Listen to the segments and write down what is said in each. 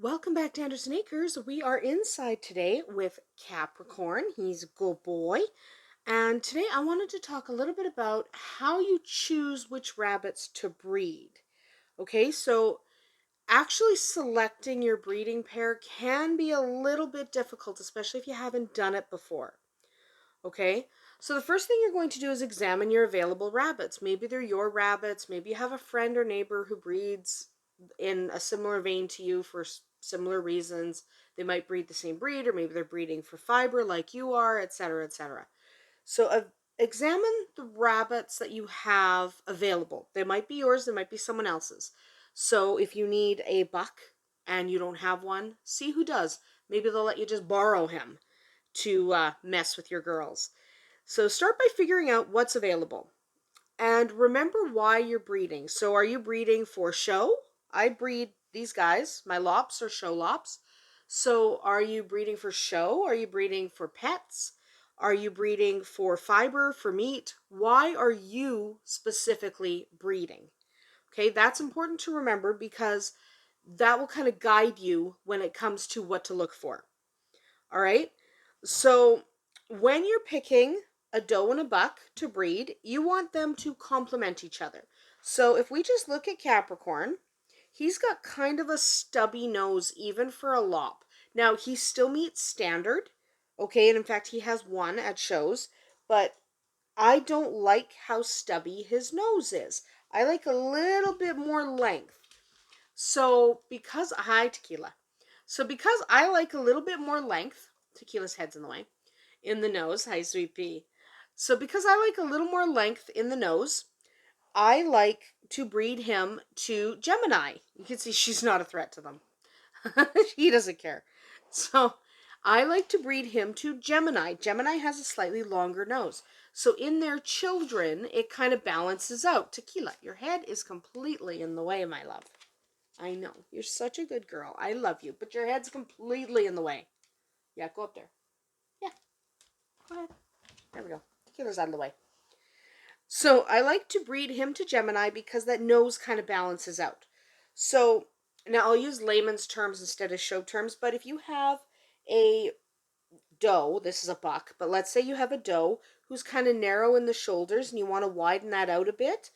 Welcome back to Andersen Acres. We are inside today with Capricorn. He's a good boy. And today I wanted to talk a little bit about how you choose which rabbits to breed. Okay, so actually selecting your breeding pair can be a little bit difficult, especially if you haven't done it before. Okay, so the first thing you're going to do is examine your available rabbits. Maybe they're your rabbits, maybe you have a friend or neighbor who breeds in a similar vein to you for similar reasons. They might breed the same breed, or maybe they're breeding for fiber like you are, etc., etc. So examine the rabbits that you have available. They might be yours, they might be someone else's. So if you need a buck and you don't have one, see who does. Maybe they'll let you just borrow him to mess with your girls. So start by figuring out what's available. And remember why you're breeding. So are you breeding for show? I breed these guys. My lops are show lops. So are you breeding for show? Are you breeding for pets? Are you breeding for fiber, for meat? Why are you specifically breeding? Okay, that's important to remember because that will kind of guide you when it comes to what to look for. All right. So when you're picking a doe and a buck to breed, you want them to complement each other. So if we just look at Capricorn, he's got kind of a stubby nose even for a lop. Now he still meets standard, okay, and in fact he has one at shows, but I don't like how stubby his nose is. I like a little bit more length. So because hi tequila. So because I like a little bit more length, tequila's head's in the way, in the nose, hi sweet pea. So because I like a little more length in the nose, I like to breed him to Gemini. You can see she's not a threat to them. He doesn't care. So I like to breed him to Gemini. Gemini has a slightly longer nose. So in their children, it kind of balances out. Tequila, your head is completely in the way, my love. I know. You're such a good girl. I love you. But your head's completely in the way. Yeah, go up there. Yeah, go ahead. There we go. Tequila's out of the way. So I like to breed him to Gemini because that nose kind of balances out. So now I'll use layman's terms instead of show terms, but if you have a doe, this is a buck, but let's say you have a doe who's kind of narrow in the shoulders and you want to widen that out a bit,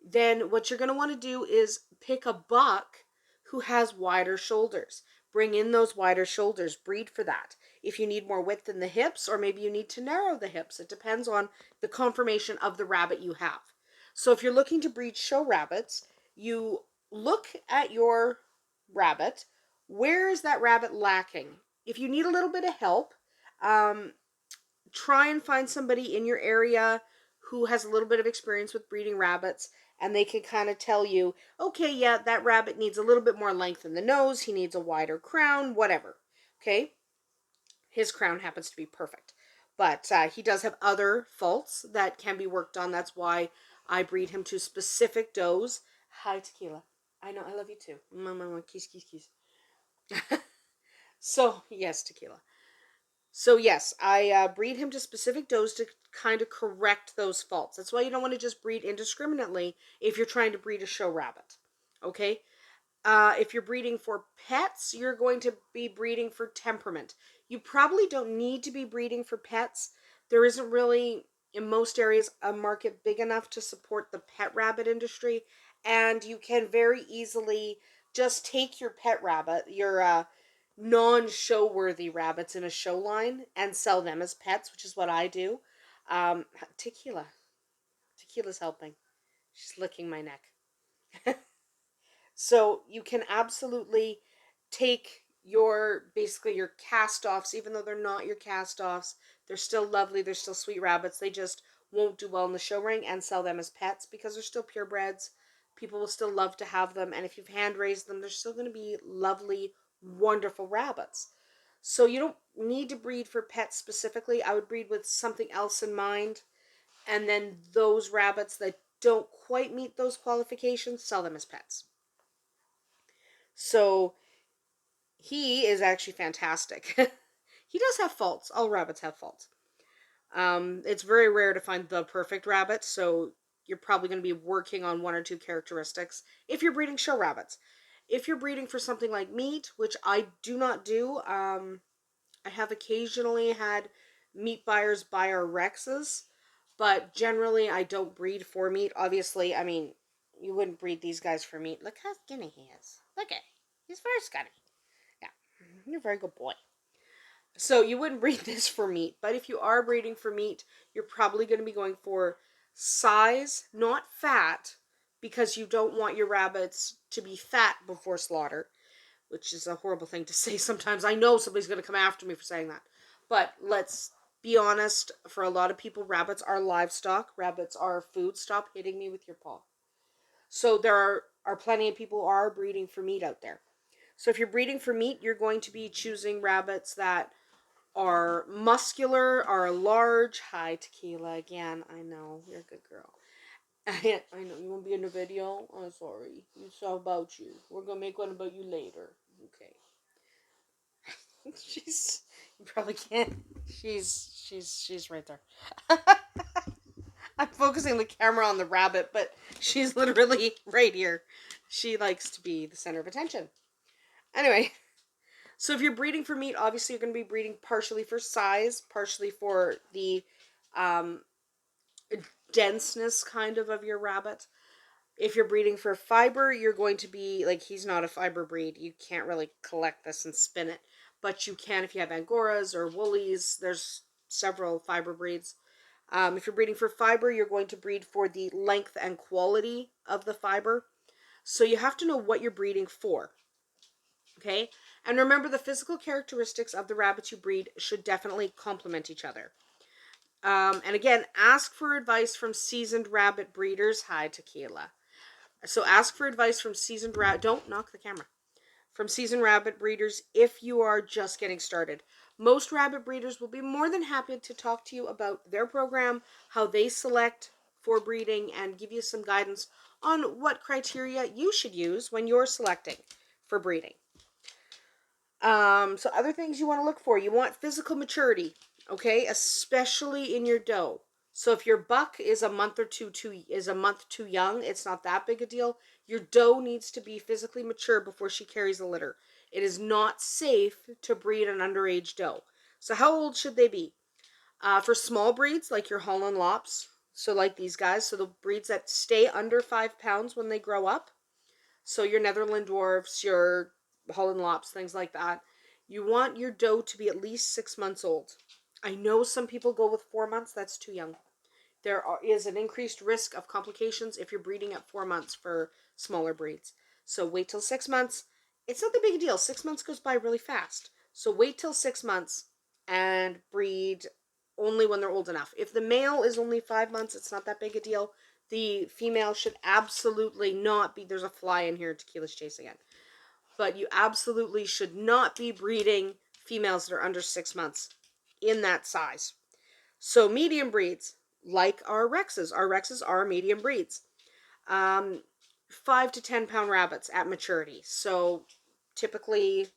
then what you're going to want to do is pick a buck who has wider shoulders. Bring in those wider shoulders, breed for that. If you need more width in the hips, or maybe you need to narrow the hips, it depends on the conformation of the rabbit you have. So if you're looking to breed show rabbits, you look at your rabbit. Where is that rabbit lacking? If you need a little bit of help, um, try and find somebody in your area who has a little bit of experience with breeding rabbits, and they can kind of tell you, okay, yeah, that rabbit needs a little bit more length in the nose, he needs a wider crown, whatever. Okay, his crown happens to be perfect, but he does have other faults that can be worked on. That's why I breed him to specific does. Hi, Tequila. I know, I love you too. Mama, kiss, kiss, kiss. So yes, Tequila. So yes, I breed him to specific does to kind of correct those faults. That's why you don't want to just breed indiscriminately if you're trying to breed a show rabbit. Okay? If you're breeding for pets, you're going to be breeding for temperament. You probably don't need to be breeding for pets. There isn't really, in most areas, a market big enough to support the pet rabbit industry. And you can very easily just take your pet rabbit, your non-show worthy rabbits in a show line and sell them as pets, which is what I do. Um, tequila. Tequila's helping. She's licking my neck. So you can absolutely take your basically your cast offs, even though they're not your cast offs, they're still lovely, they're still sweet rabbits. They just won't do well in the show ring, and sell them as pets because they're still purebreds. People will still love to have them, and if you've hand raised them, they're still going to be lovely, wonderful rabbits. So you don't need to breed for pets specifically. I would breed with something else in mind, and then those rabbits that don't quite meet those qualifications, sell them as pets. So he is actually fantastic. He does have faults. All rabbits have faults. It's very rare to find the perfect rabbit, so you're probably going to be working on one or two characteristics if you're breeding show rabbits. If you're breeding for something like meat, which I do not do, I have occasionally had meat buyers buy our Rexes, but generally I don't breed for meat. Obviously, I mean, you wouldn't breed these guys for meat. Look how skinny he is. Look at him. He's very skinny. Yeah, you're a very good boy. So you wouldn't breed this for meat, but if you are breeding for meat, you're probably going to be going for size, not fat, because you don't want your rabbits to be fat before slaughter, which is a horrible thing to say sometimes. I know somebody's going to come after me for saying that. But let's be honest, for a lot of people, rabbits are livestock. Rabbits are food. Stop hitting me with your paw. So there are plenty of people who are breeding for meat out there. So if you're breeding for meat, you're going to be choosing rabbits that are muscular, are large. Hi, Tequila, again. I know, you're a good girl. I know, you want to be in the video? I'm sorry. It's all about you. We're going to make one about you later. Okay. You probably can't. She's right there. I'm focusing the camera on the rabbit, but she's literally right here. She likes to be the center of attention. Anyway, so if you're breeding for meat, obviously you're going to be breeding partially for size, partially for the um, denseness kind of your rabbit. If you're breeding for fiber, you're going to be, like, he's not a fiber breed. You can't really collect this and spin it. But you can if you have Angoras or Woolies. There's several fiber breeds. If you're breeding for fiber, you're going to breed for the length and quality of the fiber. So you have to know what you're breeding for. Okay? And remember, the physical characteristics of the rabbits you breed should definitely complement each other. And again, ask for advice from seasoned rabbit breeders. Hi, Tequila. So ask for advice from seasoned rabbit. Don't knock the camera. From seasoned rabbit breeders if you are just getting started. Most rabbit breeders will be more than happy to talk to you about their program, how they select for breeding, and give you some guidance on what criteria you should use when you're selecting for breeding. So other things you want to look for. You want physical maturity, okay, especially in your doe. So if your buck is a month too young, it's not that big a deal. Your doe needs to be physically mature before she carries a litter. It is not safe to breed an underage doe. So how old should they be? For small breeds like your Holland Lops, so like these guys, so the breeds that stay under 5 pounds when they grow up. So your Netherland Dwarfs, your Holland Lops, things like that. You want your doe to be at least 6 months old. I know some people go with 4 months. That's too young. Is an increased risk of complications if you're breeding at 4 months for smaller breeds. So wait till 6 months. It's not the big deal. 6 months goes by really fast. So wait till 6 months and breed only when they're old enough. If the male is only 5 months, it's not that big a deal. The female should absolutely not be, there's a fly in here, Tequila's chasing it. But you absolutely should not be breeding females that are under 6 months in that size. So medium breeds, like our Rexes. Our Rexes are medium breeds. 5 to 10 pound rabbits at maturity. So typically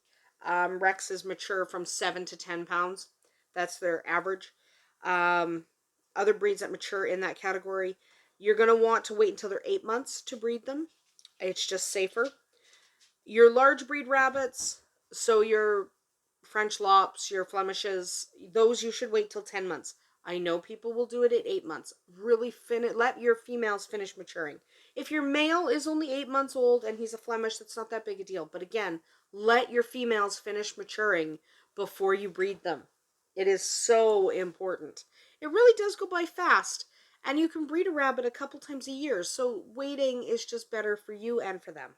Rexes mature from 7 to 10 pounds. That's their average. Other breeds that mature in that category, you're going to want to wait until they're 8 months to breed them. It's just safer. Your large breed rabbits, so your French Lops, your Flemishes, those you should wait till 10 months. I know people will do it at 8 months. Really let your females finish maturing. If your male is only 8 months old and he's a Flemish, that's not that big a deal. But again, let your females finish maturing before you breed them. It is so important. It really does go by fast. And you can breed a rabbit a couple times a year. So waiting is just better for you and for them.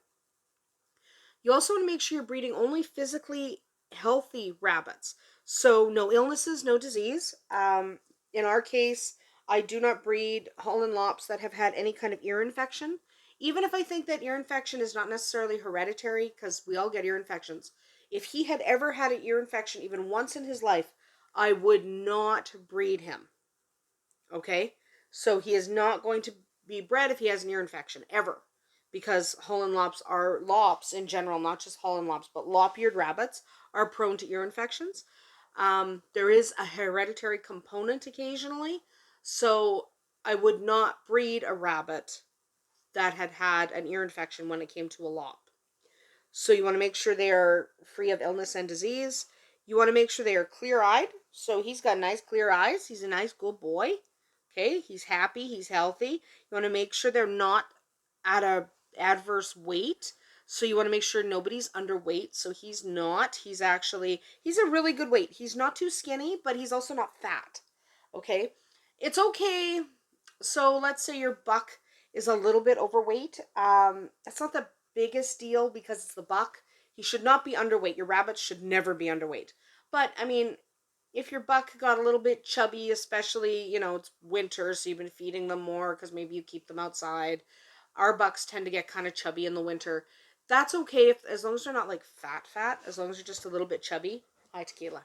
You also want to make sure you're breeding only physically healthy rabbits. So no illnesses, no disease. In our case, I do not breed Holland Lops that have had any kind of ear infection. Even if I think that ear infection is not necessarily hereditary, because we all get ear infections. If he had ever had an ear infection even once in his life, I would not breed him. Okay? So he is not going to be bred if he has an ear infection, ever. Because Holland Lops are, lops in general, not just Holland Lops, but lop-eared rabbits are prone to ear infections. There is a hereditary component occasionally, so I would not breed a rabbit that had had an ear infection when it came to a lop. So you want to make sure they are free of illness and disease. You want to make sure they are clear-eyed. So he's got nice clear eyes. He's a nice good boy. Okay, he's happy, he's healthy. You want to make sure they're not at a adverse weight. So you want to make sure nobody's underweight. So he's not. He's a really good weight. He's not too skinny, but he's also not fat. Okay? It's okay. So let's say your buck is a little bit overweight. That's not the biggest deal because it's the buck. He should not be underweight. Your rabbits should never be underweight. But I mean, if your buck got a little bit chubby, especially, it's winter, so you've been feeding them more because maybe you keep them outside. Our bucks tend to get kind of chubby in the winter. That's okay as long as they're not like fat, as long as you're just a little bit chubby. Hi, tequila.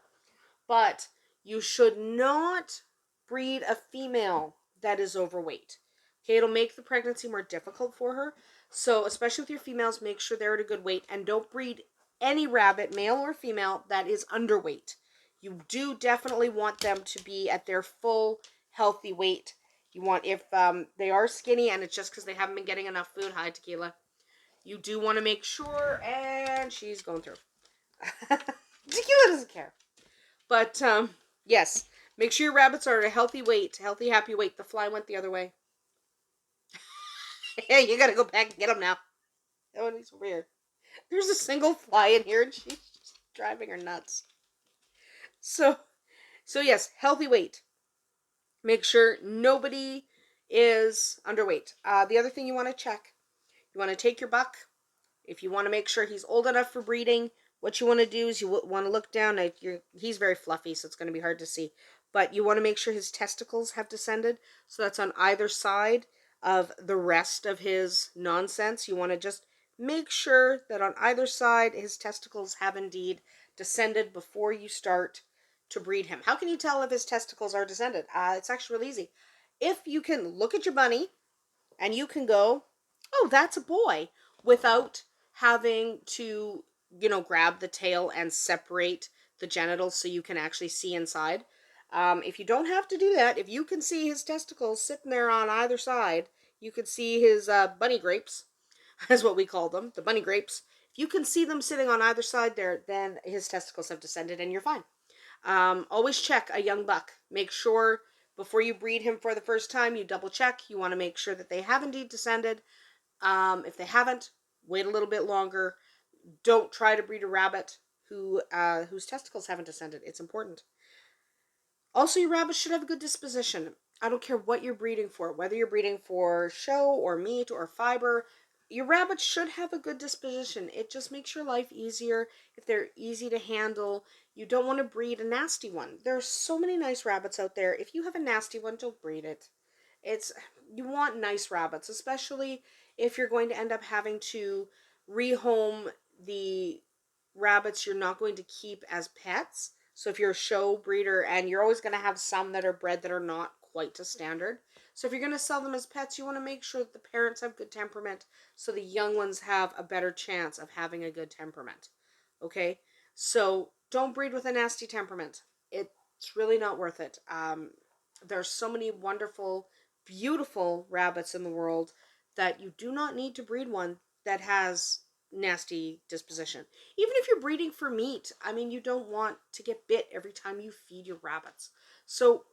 But you should not breed a female that is overweight. Okay, it'll make the pregnancy more difficult for her. So, especially with your females, make sure they're at a good weight and don't breed any rabbit, male or female, that is underweight. You do definitely want them to be at their full healthy weight. You want, if they are skinny and it's just because they haven't been getting enough food, hi tequila, you do want to make sure, and she's going through. Tequila doesn't care. But, yes, make sure your rabbits are at a healthy weight, healthy, happy weight. The fly went the other way. Hey, you gotta go back and get them now. Oh, he's weird. There's a single fly in here and she's just driving her nuts. So yes, healthy weight. Make sure nobody is underweight. The other thing you want to check, you want to take your buck. If you want to make sure he's old enough for breeding, what you want to do is you want to look down at he's very fluffy, so it's going to be hard to see. But you want to make sure his testicles have descended. So that's on either side of the rest of his nonsense. You want to just make sure that on either side his testicles have indeed descended before you start to breed him. How can you tell if his testicles are descended? It's actually really easy. If you can look at your bunny and you can go, oh, that's a boy, without having to, grab the tail and separate the genitals so you can actually see inside. If you don't have to do that, if you can see his testicles sitting there on either side, you can see his bunny grapes, is what we call them, the bunny grapes. If you can see them sitting on either side there, then his testicles have descended and you're fine. Always check a young buck. Make sure before you breed him for the first time, you double check. You want to make sure that they have indeed descended. If they haven't, wait a little bit longer. Don't try to breed a rabbit whose testicles haven't descended. It's important. Also, your rabbit should have a good disposition. I don't care what you're breeding for, whether you're breeding for show or meat or fiber. Your rabbit should have a good disposition. It just makes your life easier if they're easy to handle. You don't want to breed a nasty one. There are so many nice rabbits out there. If you have a nasty one, don't breed it. You want nice rabbits, especially if you're going to end up having to rehome the rabbits you're not going to keep as pets. So if you're a show breeder, and you're always going to have some that are bred that are not quite to standard. So if you're going to sell them as pets, you want to make sure that the parents have good temperament so the young ones have a better chance of having a good temperament. Okay? So don't breed with a nasty temperament. It's really not worth it. There's so many wonderful, beautiful rabbits in the world that you do not need to breed one that has nasty disposition. Even if you're breeding for meat, I mean, you don't want to get bit every time you feed your rabbits. So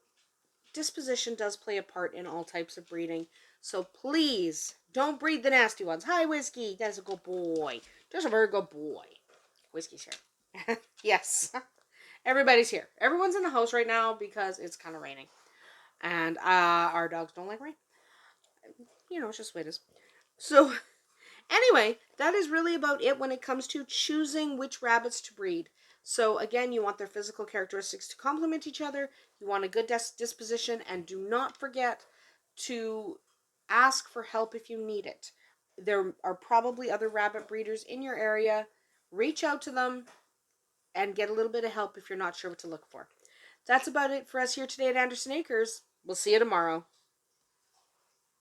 disposition does play a part in all types of breeding. So please don't breed the nasty ones. Hi, Whiskey. That's a good boy. That's a very good boy. Whiskey's here. Yes. Everybody's here. Everyone's in the house right now because it's kind of raining. And our dogs don't like rain. It's just the way it is. So anyway, that is really about it when it comes to choosing which rabbits to breed. So again, you want their physical characteristics to complement each other. You want a good disposition, and do not forget to ask for help if you need it. There are probably other rabbit breeders in your area. Reach out to them and get a little bit of help if you're not sure what to look for. That's about it for us here today at Andersen Acres. We'll see you tomorrow.